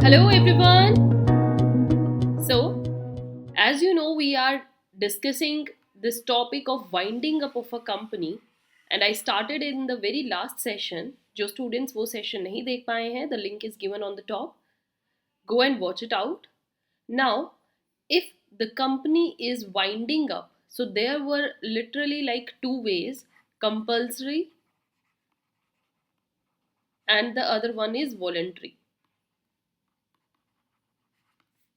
Hello, everyone. So, as you know, we are discussing this topic of winding up of a company, and I started in the very last session. जो students वो session नहीं देख पाए हैं, the link is given on the top. Go and watch it out. Now, if the company is winding up, so there were literally like two ways: compulsory, and the other one is voluntary.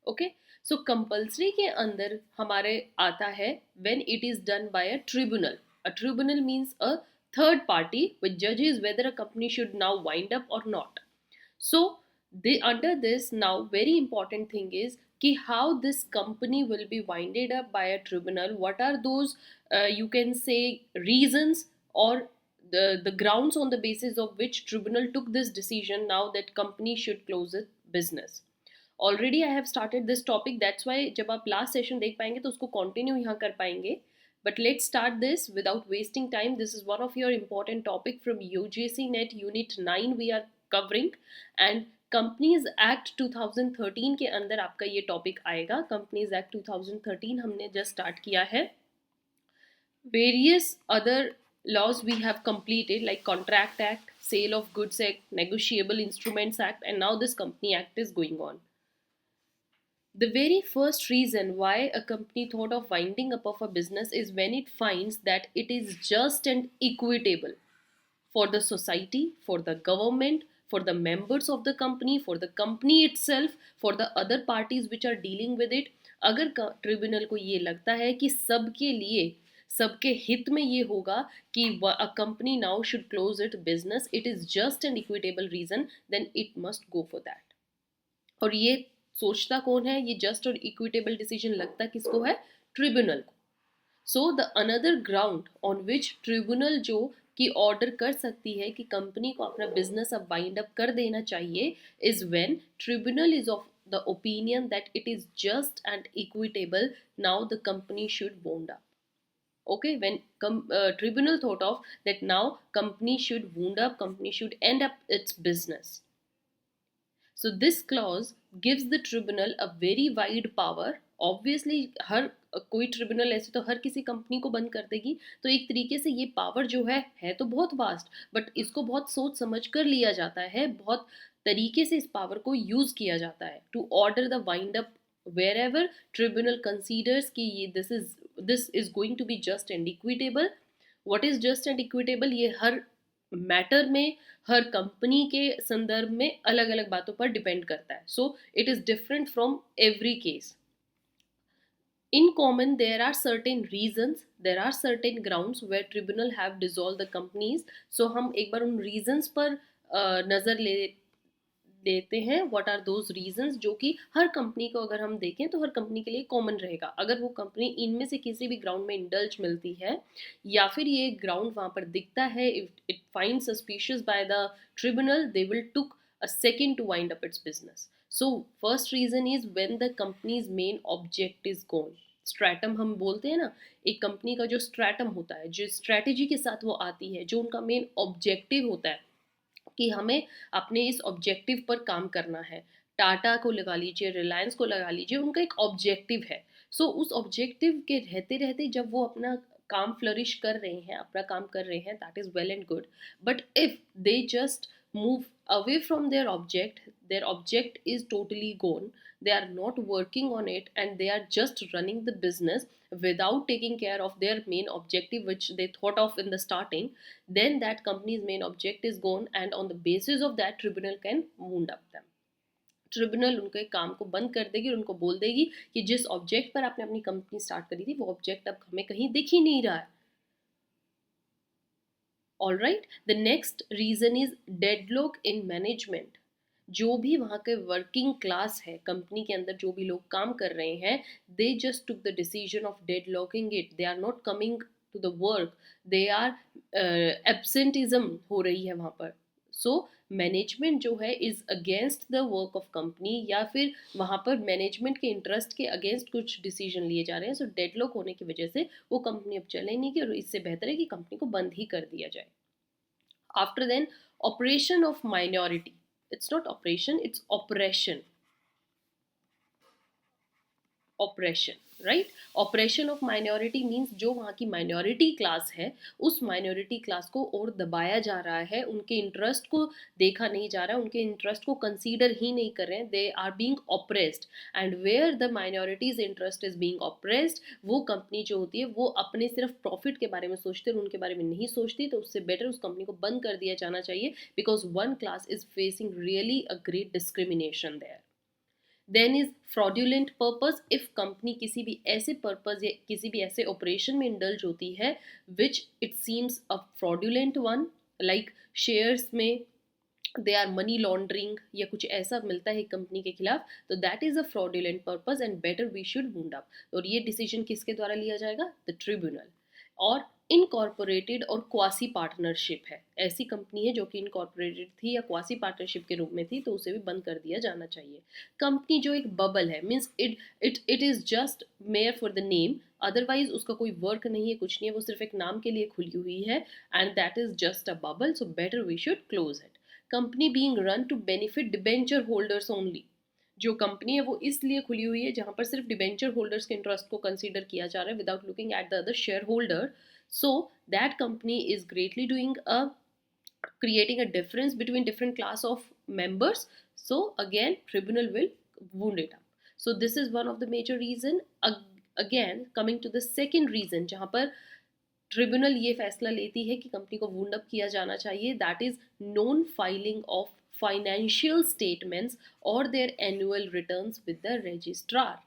Okay so compulsory के अंदर हमारे आता है when it is done by a tribunal means a third party which जजेस whether a company should now wind up or not so they under this now very important thing is कि how this company will be winded up by a tribunal what are those you can say reasons or the grounds on the basis of which tribunal took this decision now that company should close its business. Already I have started this topic that's why जब आप last session देख पाएंगे तो उसको continue यहाँ कर पाएंगे but let start this without wasting time this is one of your important topic from UGC NET unit 9 we are covering and companies act 2013 के अंदर आपका ये टॉपिक आएगा कंपनीज एक्ट 2013 हमने जस्ट स्टार्ट किया है various other laws we have completed like contract act sale of goods act negotiable instruments act and now this company act is going on. The very first reason why a company thought of winding up of a business is when it finds that it is just and equitable for the society, for the government, for the members of the company, for the company itself, for the other parties which are dealing with it. अगर tribunal को ये लगता है कि सबके लिए सबके हित में ये होगा कि a company now should close it business it is just and equitable reason then it must go for that और ये सोचता कौन है ये जस्ट और इक्विटेबल डिसीजन लगता किसको है ट्रिब्यूनल को so the another ground on which tribunal जो कि ऑर्डर कर सकती है कि कंपनी को अपना बिजनेस अब वाइंड अप कर देना चाहिए is when tribunal is of the opinion that it is just and equitable now the company should wound up. Okay, when tribunal thought of that now company should wound up, company should end up its business. So this clause gives the tribunal a very wide power. Obviously हर कोई tribunal ऐसे तो हर किसी company को बंद कर देगी तो एक तरीके से ये पावर जो है तो बहुत वास्ट बट इसको बहुत सोच समझ कर लिया जाता है बहुत तरीके से इस पावर को यूज किया जाता है to order the wind up wherever tribunal considers कि ये this is going to be just and equitable. What is just and equitable ये हर मैटर में हर कंपनी के संदर्भ में अलग अलग बातों पर डिपेंड करता है so it is different from every case. In common, there are certain reasons, there are certain grounds where tribunal have dissolved the companies. So हम एक बार उन reasons पर नज़र लेते हैं व्हाट आर दोज रीजंस जो कि हर कंपनी को अगर हम देखें तो हर कंपनी के लिए कॉमन रहेगा अगर वो कंपनी इनमें से किसी भी ग्राउंड में इंडल्ज मिलती है या फिर ये ग्राउंड वहाँ पर दिखता है if it find suspicious by the tribunal they will took a second to wind up its business. So first reason is when the company's main object is gone. Stratum हम बोलते हैं ना एक कंपनी का जो स्ट्रैटम होता है जो स्ट्रैटेजी के साथ वो आती है जो उनका मेन ऑब्जेक्टिव होता है कि हमें अपने इस ऑब्जेक्टिव पर काम करना है. टाटा को लगा लीजिए रिलायंस को लगा लीजिए उनका एक ऑब्जेक्टिव है उस ऑब्जेक्टिव के रहते रहते जब वो अपना काम फ्लरिश कर रहे हैं अपना काम कर रहे हैं that is well and good but if they just move away from their object is totally gone, they are not working on it and they are just running the business without taking care of their main objective which they thought of in the starting, then that company's main object is gone and on the basis of that tribunal can wound up them. Tribunal उनके काम को बंद कर देगी और उनको बोल देगी कि जिस ऑब्जेक्ट पर आपने अपनी कंपनी स्टार्ट करी थी वो ऑब्जेक्ट अब हमें कहीं दिख ही नहीं रहा है. All right the next reason is deadlock in management. जो भी वहाँ के वर्किंग क्लास है कंपनी के अंदर जो भी लोग काम कर रहे हैं they just took the decision of deadlocking it. They are not coming to the work they are absenteeism हो रही है वहाँ पर. सो मैनेजमेंट जो है is against the work of company या फिर वहाँ पर मैनेजमेंट के इंटरेस्ट के अगेंस्ट कुछ डिसीजन लिए जा रहे हैं. सो डेडलॉक होने की वजह से वो कंपनी अब चले नहीं की और इससे बेहतर है कि कंपनी को बंद ही कर दिया जाए. After then operation of minority, it's not operation it's operation. Operation, right? Operation of minority means जो वहाँ की माइनॉरिटी क्लास है, उस माइनॉरिटी क्लास को और दबाया जा रहा है, उनके इंटरेस्ट को देखा नहीं जा रहा है, उनके इंटरेस्ट को कंसीडर ही नहीं कर रहे हैं, they are being oppressed. And where the minorities interest is being oppressed, वो कंपनी जो होती है वो अपने सिर्फ प्रॉफिट के बारे में सोचते हैं, उनके बारे में नहीं सोचती, तो उससे बेटर उस कंपनी को बंद कर दिया जाना चाहिए, because one class is facing really a great discrimination there. Then is fraudulent purpose, if company किसी भी ऐसे पर्पज या किसी भी ऐसे ऑपरेशन में इंडल्ज होती है which it seems a fraudulent one, like shares में दे आर मनी लॉन्ड्रिंग या कुछ ऐसा मिलता है कंपनी के खिलाफ, तो that is a fraudulent purpose and better we should wound up. और ये डिसीजन किसके द्वारा लिया जाएगा? The tribunal. और इनकॉर्पोरेटेड और क्वासी पार्टनरशिप है, ऐसी कंपनी है जो कि इनकॉर्पोरेटेड थी या क्वासी पार्टनरशिप के रूप में थी, तो उसे भी बंद कर दिया जाना चाहिए। कंपनी जो एक बबल है, means it is just mayor for the name, otherwise उसका कोई वर्क नहीं है, कुछ नहीं है, वो सिर्फ एक नाम के लिए खुली हुई है, and that is just a bubble, so better we should close it. Company being run to benefit debenture holders only, जो कंपनी है वो इसलिए खुली हुई है जहां पर सिर्फ डिबेंचर होल्डर्स के इंटरेस्ट को कंसीडर किया जा रहा है without looking at the other share holder, so that company is greatly doing a creating a difference between different class of members, so again tribunal will wound it up. So this is one of the major reason. Again coming to the second reason जहाँ पर tribunal ये फैसला लेती है कि company को wound up किया जाना चाहिए, that is non filing of financial statements और their annual returns with the registrar.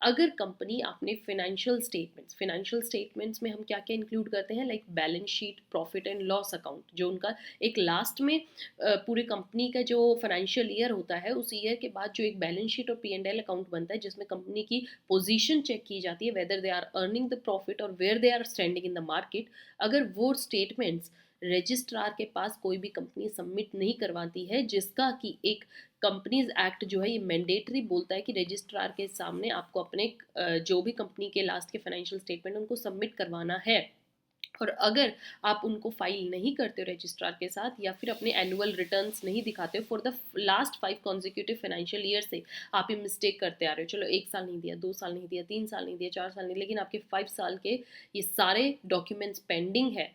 अगर कंपनी आपने फाइनेंशियल स्टेटमेंट्स में हम क्या क्या इंक्लूड करते हैं, like balance sheet, profit and loss account, जो उनका एक लास्ट में पूरे कंपनी का जो फाइनेंशियल ईयर होता है, उस ईयर के बाद जो एक बैलेंस शीट और P&L अकाउंट बनता है जिसमें कंपनी की पोजीशन चेक की जाती है, whether they are earning the profit और where they are standing in the market. अगर वो स्टेटमेंट्स रजिस्ट्रार के पास कोई भी कंपनी सबमिट नहीं करवाती है, जिसका कि एक कंपनीज एक्ट जो है ये मैंडेटरी बोलता है कि रजिस्ट्रार के सामने आपको अपने जो भी कंपनी के लास्ट के फाइनेंशियल स्टेटमेंट उनको सबमिट करवाना है, और अगर आप उनको फाइल नहीं करते हो रजिस्ट्रार के साथ, या फिर अपने एनुअल रिटर्न्स नहीं दिखाते हो for the last 5 consecutive financial year से, आप ये मिस्टेक करते आ रहे हो, चलो 1 साल नहीं दिया, 2 साल नहीं दिया, 3 साल नहीं दिया, 4 साल नहीं, लेकिन आपके 5 साल के ये सारे डॉक्यूमेंट्स पेंडिंग है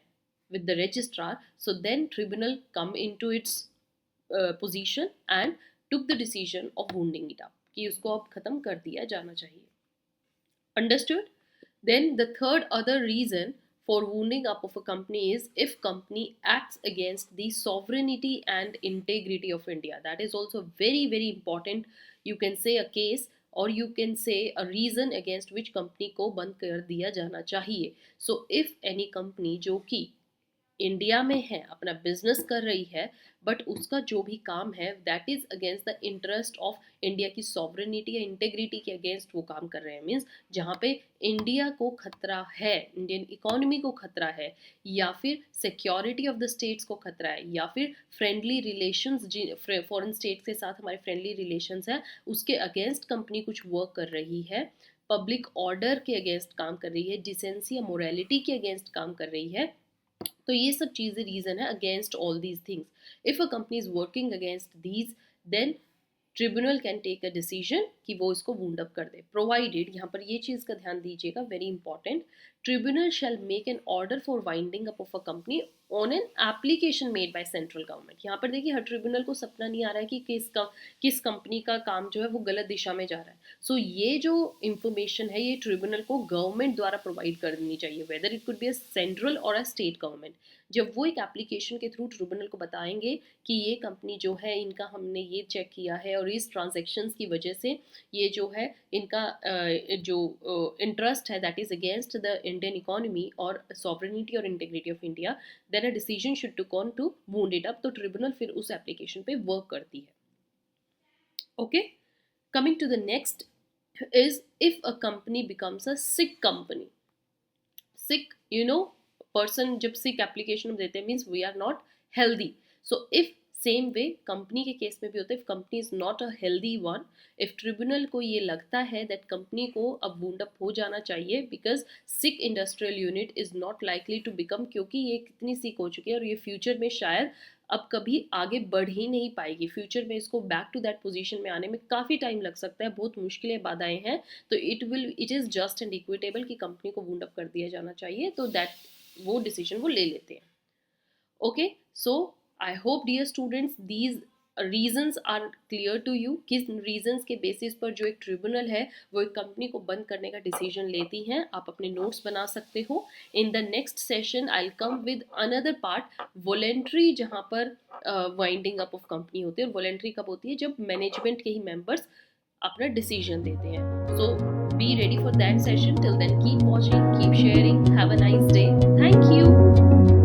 with the registrar, so then tribunal come into its position and took the decision of wounding it up, कि उसको अब खत्म कर दिया जाना चाहिए। Understood? Then the third other reason for wounding up of a company is if company acts against the sovereignty and integrity of India. That is also very important. You can say a case or you can say a reason against which company को बंद कर दिया जाना चाहिए. So if any company जो कि India में है, अपना बिजनेस कर रही है, बट उसका जो भी काम है that is against the interest of India की सॉवरेनिटी या इंटेग्रिटी के अगेंस्ट वो काम कर रहे हैं, मीन्स जहाँ पे इंडिया को खतरा है, इंडियन इकोनॉमी को खतरा है, या फिर सिक्योरिटी ऑफ द स्टेट्स को खतरा है, या फिर फ्रेंडली रिलेशंस, फॉरेन स्टेट्स के साथ हमारे फ्रेंडली रिलेशंस है, उसके अगेंस्ट कंपनी कुछ वर्क कर रही है, पब्लिक ऑर्डर के अगेंस्ट काम कर रही है, डिसेंसी या मोरालिटी के अगेंस्ट काम कर रही है, तो ये सब चीज़ें रीज़न है against all these things. If a company is working against these, then tribunal can take a decision कि वो इसको वुंड अप कर दे, प्रोवाइडेड, यहाँ पर ये चीज़ का ध्यान दीजिएगा, very important, tribunal shell make an order for winding up of a company on an application made by central government. यहाँ पर देखिए हर ट्रिब्यूनल को सपना नहीं आ रहा है कि किस कंपनी का काम जो है वो गलत दिशा में जा रहा है, सो ये जो इंफॉर्मेशन है ये ट्रिब्यूनल को गवर्नमेंट द्वारा प्रोवाइड करनी चाहिए, whether it could be a central और अ स्टेट गवर्नमेंट। जब वो एक एप्लीकेशन के थ्रू ट्रिब्यूनल को बताएंगे कि ये कंपनी जो है इनका हमने ये चेक किया है और इस ट्रांजैक्शंस की वजह से ये जो है इनका जो इंटरेस्ट है that is against the Indian economy और सॉवरेनिटी और integrity of India, then a decision should to con to wound it up, तो ट्रिब्यूनल फिर उस एप्लीकेशन पे वर्क करती है। Okay, coming to the next is if a company becomes a sick company. Sick, you know, person जब sick application देते हैं means we are not healthy. So if same way company के case में भी होता है, if company is not a healthy one, if tribunal को ये लगता है दैट कंपनी को अब वुंड अप हो जाना चाहिए because sick industrial unit is not likely to become, क्योंकि ये कितनी सिक हो चुकी है और ये फ्यूचर में शायद अब कभी आगे बढ़ ही नहीं पाएगी। फ्यूचर में इसको बैक टू दैट पोजीशन में आने में काफ़ी टाइम लग सकता है, बहुत मुश्किलें बाधाएं हैं। तो it is just and equitable कि कंपनी को वुंड अप कर दिया जाना चाहिए, तो दैट वो डिसीजन वो ले लेते हैं। Okay, so I hope dear students these reasons are clear to you. किस रीजंस के बेसिस पर जो एक ट्रिब्यूनल है वो एक कंपनी को बंद करने का डिसीजन लेती हैं, आप अपने नोट्स बना सकते हो। In the next session I will come with another part, voluntary, जहाँ पर वाइंडिंग अप ऑफ कंपनी होती है। और वॉलेंट्री कब होती है? जब मैनेजमेंट के ही मेंबर्स अपना डिसीजन देते हैं। So be ready for that session. Till then keep watching, keep sharing, have a nice day, thank you.